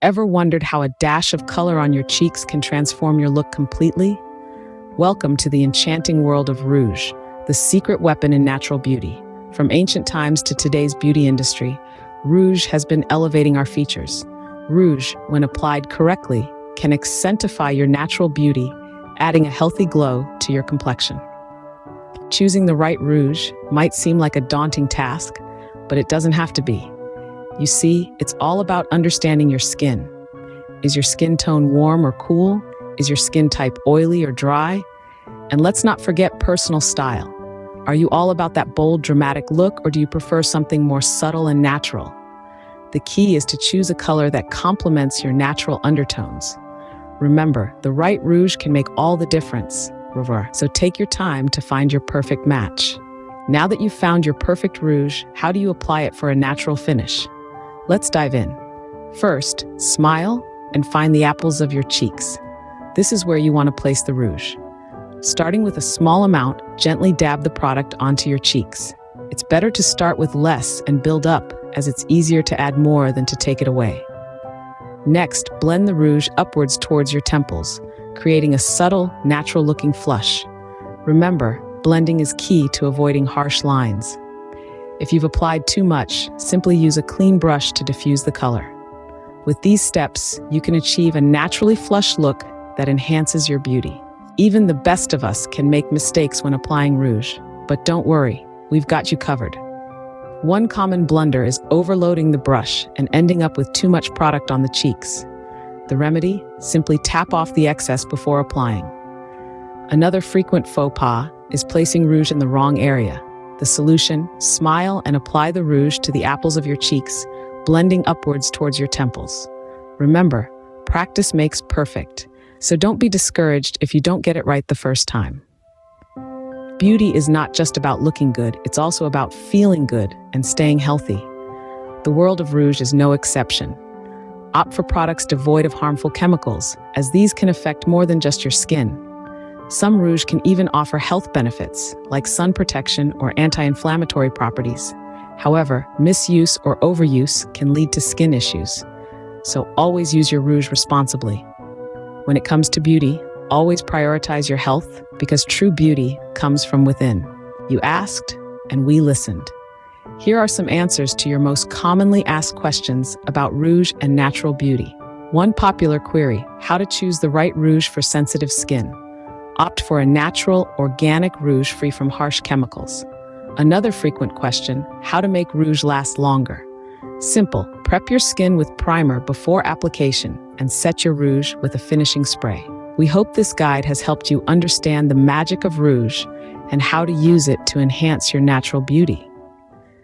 Ever wondered how a dash of color on your cheeks can transform your look completely? Welcome to the enchanting world of rouge, the secret weapon in natural beauty. From ancient times to today's beauty industry, rouge has been elevating our features. Rouge, when applied correctly, can accentuate your natural beauty, adding a healthy glow to your complexion. Choosing the right rouge might seem like a daunting task, but it doesn't have to be. You see, it's all about understanding your skin. Is your skin tone warm or cool? Is your skin type oily or dry? And let's not forget personal style. Are you all about that bold, dramatic look, or do you prefer something more subtle and natural? The key is to choose a color that complements your natural undertones. Remember, the right rouge can make all the difference. So take your time to find your perfect match. Now that you've found your perfect rouge, how do you apply it for a natural finish? Let's dive in. First, smile and find the apples of your cheeks. This is where you want to place the rouge. Starting with a small amount, gently dab the product onto your cheeks. It's better to start with less and build up, as it's easier to add more than to take it away. Next, blend the rouge upwards towards your temples, creating a subtle, natural-looking flush. Remember, blending is key to avoiding harsh lines. If you've applied too much, simply use a clean brush to diffuse the color. With these steps, you can achieve a naturally flushed look that enhances your beauty. Even the best of us can make mistakes when applying rouge, but don't worry, we've got you covered. One common blunder is overloading the brush and ending up with too much product on the cheeks. The remedy? Simply tap off the excess before applying. Another frequent faux pas is placing rouge in the wrong area. The solution: smile and apply the rouge to the apples of your cheeks, blending upwards towards your temples. Remember, practice makes perfect, so don't be discouraged if you don't get it right the first time. Beauty is not just about looking good, it's also about feeling good and staying healthy. The world of rouge is no exception. Opt for products devoid of harmful chemicals, as these can affect more than just your skin. Some rouge can even offer health benefits, like sun protection or anti-inflammatory properties. However, misuse or overuse can lead to skin issues. So always use your rouge responsibly. When it comes to beauty, always prioritize your health, because true beauty comes from within. You asked, and we listened. Here are some answers to your most commonly asked questions about rouge and natural beauty. One popular query: how to choose the right rouge for sensitive skin. Opt for a natural, organic rouge free from harsh chemicals. Another frequent question: how to make rouge last longer. Simple: prep your skin with primer before application and set your rouge with a finishing spray. We hope this guide has helped you understand the magic of rouge and how to use it to enhance your natural beauty.